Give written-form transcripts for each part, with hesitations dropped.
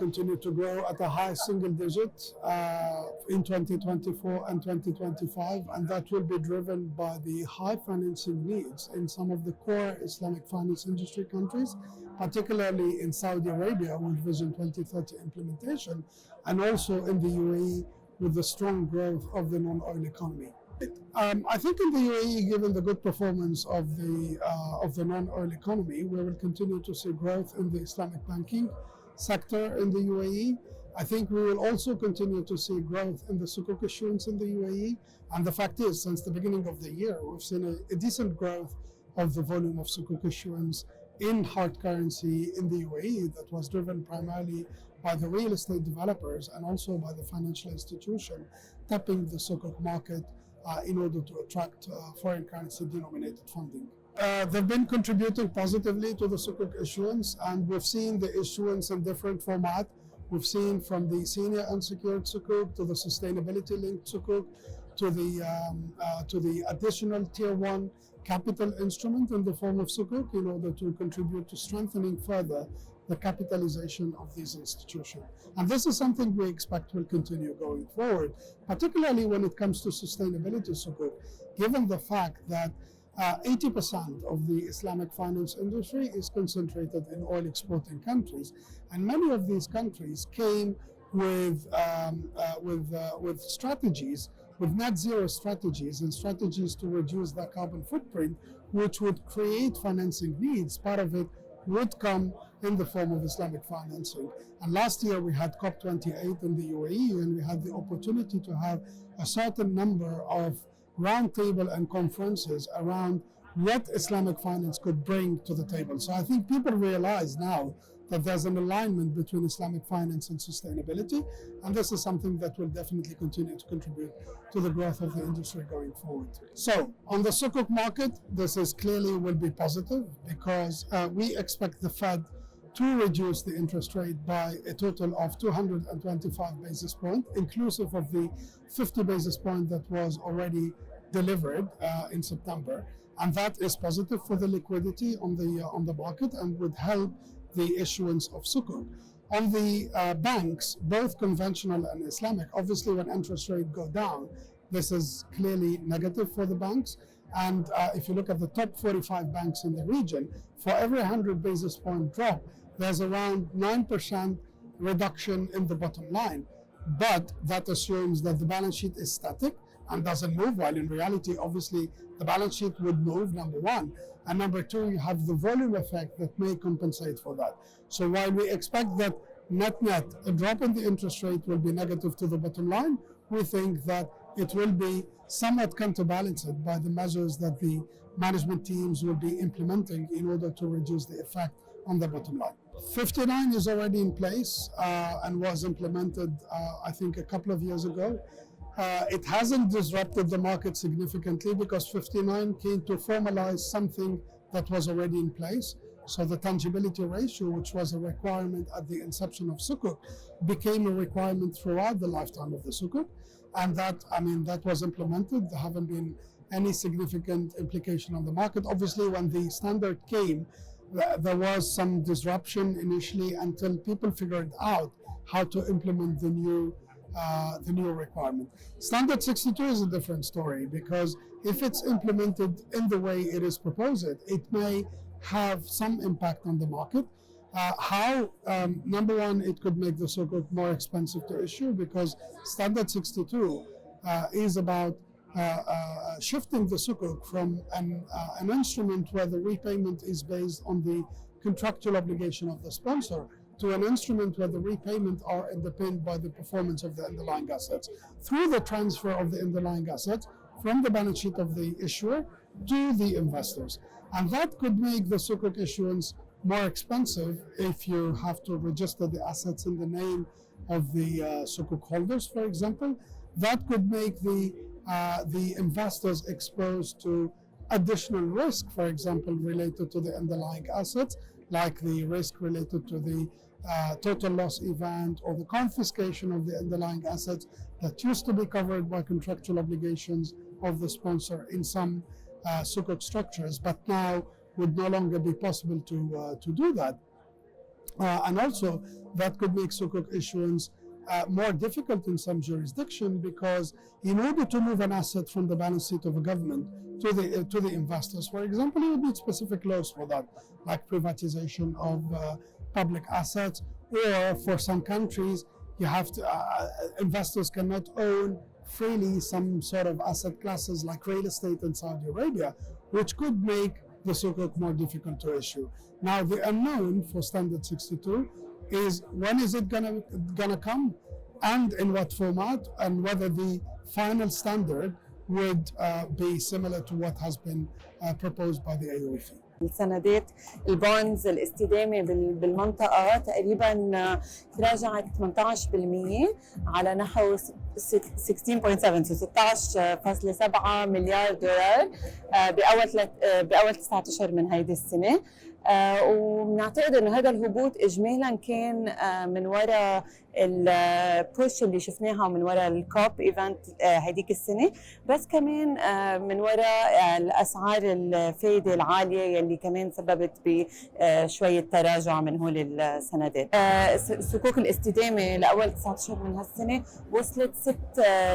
continue to grow at a high single digit in 2024 and 2025, and that will be driven by the high financing needs in some of the core Islamic finance industry countries, particularly in Saudi Arabia with Vision 2030 implementation, and also in the UAE with the strong growth of the non-oil economy. I think in the UAE, given the good performance of the non-oil economy, we will continue to see growth in the Islamic banking sector in the UAE. I think we will also continue to see growth in the sukuk issuance in the UAE. And the fact is, since the beginning of the year, we've seen a decent growth of the volume of sukuk issuance in hard currency in the UAE that was driven primarily by the real estate developers and also by the financial institution tapping the sukuk market in order to attract foreign currency denominated funding. They've been contributing positively to the sukuk issuance, and we've seen the issuance in different formats. We've seen from the senior unsecured sukuk to the sustainability linked sukuk to the additional tier 1 capital instrument in the form of sukuk in order to contribute to strengthening further the capitalization of these institutions. And this is something we expect will continue going forward, particularly when it comes to sustainability sukuk, given the fact that 80% of the Islamic finance industry is concentrated in oil exporting countries. And many of these countries came with strategies, with net zero strategies and strategies to reduce their carbon footprint, which would create financing needs. Part of it would come in the form of Islamic financing. And last year we had COP28 in the UAE, and we had the opportunity to have a certain number of roundtable and conferences around what Islamic finance could bring to the table. So I think people realize now that there's an alignment between Islamic finance and sustainability, and this is something that will definitely continue to contribute to the growth of the industry going forward. So on the sukuk market, this is clearly will be positive because we expect the Fed to reduce the interest rate by a total of 225 basis points, inclusive of the 50 basis point that was already delivered in September. And that is positive for the liquidity on the market and would help the issuance of sukuk. On the banks, both conventional and Islamic, obviously when interest rates go down, this is clearly negative for the banks. And if you look at the top 45 banks in the region, for every 100 basis point drop, there's around 9% reduction in the bottom line. But that assumes that the balance sheet is static and doesn't move, while in reality, obviously, the balance sheet would move, number one. And number two, you have the volume effect that may compensate for that. So while we expect that net-net, a drop in the interest rate will be negative to the bottom line, we think that it will be somewhat counterbalanced by the measures that the management teams will be implementing in order to reduce the effect on the bottom line. 59 is already in place and was implemented, I think, a couple of years ago. It hasn't disrupted the market significantly because 59 came to formalize something that was already in place. So the tangibility ratio, which was a requirement at the inception of sukuk, became a requirement throughout the lifetime of the sukuk. And that was implemented. There haven't been any significant implication on the market. Obviously, when the standard came, there was some disruption initially until people figured out how to implement the new requirement. Standard 62 is a different story because if it's implemented in the way it is proposed, it may have some impact on the market. Number one, it could make the sukuk more expensive to issue because Standard 62 is about shifting the sukuk from an instrument where the repayment is based on the contractual obligation of the sponsor to an instrument where the repayment are underpinned by the performance of the underlying assets through the transfer of the underlying assets from the balance sheet of the issuer to the investors. And that could make the sukuk issuance more expensive if you have to register the assets in the name of the sukuk holders, for example. That could make the investors exposed to additional risk, for example, related to the underlying assets, like the risk related to the total loss event or the confiscation of the underlying assets that used to be covered by contractual obligations of the sponsor in some sukuk structures, but now would no longer be possible to do that. And also that could make sukuk issuance more difficult in some jurisdiction, because in order to move an asset from the balance sheet of a government to the investors, for example, you would need specific laws for that, like privatization of public assets, or for some countries you have to investors cannot own freely some sort of asset classes like real estate in Saudi Arabia, which could make the sukuk more difficult to issue. Now the unknown for Standard 62 is when is it gonna come, and in what format, and whether the final standard would be similar to what has been proposed by the AOF. السندات البونز الاستدامة بالمنطقة تقريبا تراجعت 18% على نحو 16.7 مليار دولار بأول 9 أشهر من هيدي السنة. وبنعتقد انه هذا الهبوط اجمالا كان من وراء البوش اللي شفناها ومن وراء الكوب ايفنت هذيك السنه، بس كمان من وراء الاسعار الفايده العاليه يلي كمان سببت بشويه تراجع من هول السندات. صكوك الاستدامه لاول 9 اشهر من هالسنه وصلت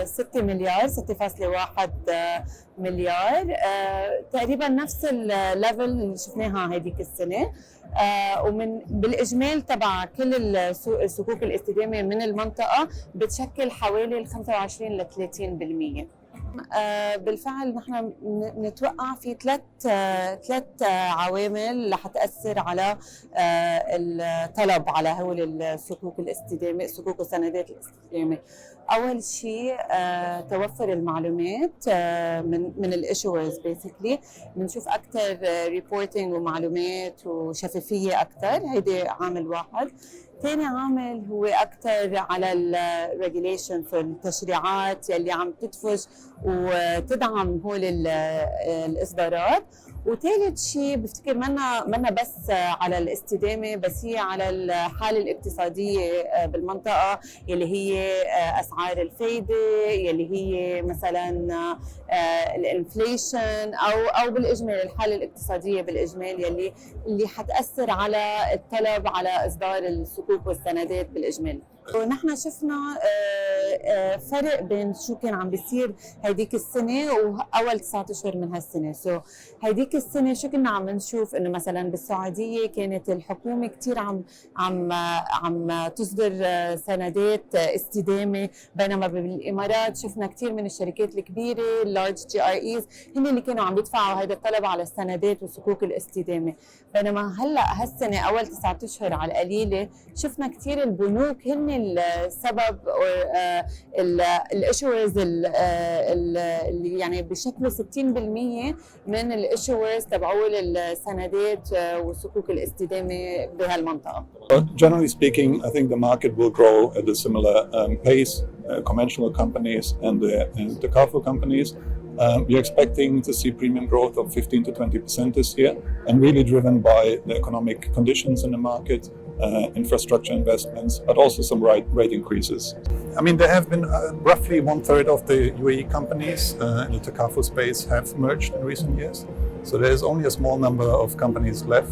6 مليار 6.1 مليار، تقريبا نفس الليفل اللي شفناها هذيك السنه. ومن بالاجمال تبع كل الصكوك الاستدامه من المنطقه بتشكل حوالي 25 ل 30%. بالفعل نحن نتوقع في ثلاث عوامل رح تاثر على الطلب على هول الصكوك الاستدامه، صكوك السندات الاستدامه. اول شيء توفر المعلومات من الايشورز، بيسكلي بنشوف اكثر ريبورتنج ومعلومات وشفافيه اكثر، هيدي عامل واحد. ثاني عامل هو اكثر على الريجوليشنز والتشريعات يلي عم تدفج وتدعم هول الاصدارات. وثالث شيء بفتكر منا بس على الاستدامه، بس هي على الحاله الاقتصاديه بالمنطقه يلي هي اسعار الفايده، يلي هي مثلا الانفليشن او بالاجمال الحاله الاقتصاديه بالاجمال اللي حتاثر على الطلب على اصدار الصكوك والسندات بالاجمال. ونحن شفنا فرق بين شو كان عم بيصير هيديك السنه واول 9 اشهر من هالسنه. هيديك السنه شو كنا عم نشوف؟ انه مثلا بالسعوديه كانت الحكومه كثير عم تصدر سندات استدامه، بينما بالامارات شفنا كثير من الشركات الكبيره اللارج GREs هن اللي كانوا عم يدفعوا هذا الطلب على السندات وصكوك الاستدامه. بينما هلا هالسنه اول 9 اشهر على القليله شفنا كثير البنوك هن السبب، الايشورز اللي يعني بشكل 60% من الايشورز تبعول السندات وصكوك الاستدامه بهالمنطقه. Generally speaking, I think the market will grow at a similar pace. Conventional companies and the carrefour companies. We're expecting to see premium growth of 15 to 20% this year, and really driven by the economic conditions in the market, infrastructure investments, but also some rate increases. I mean, there have been roughly 1/3 of the UAE companies in the carrefour space have merged in recent years. So there is only a small number of companies left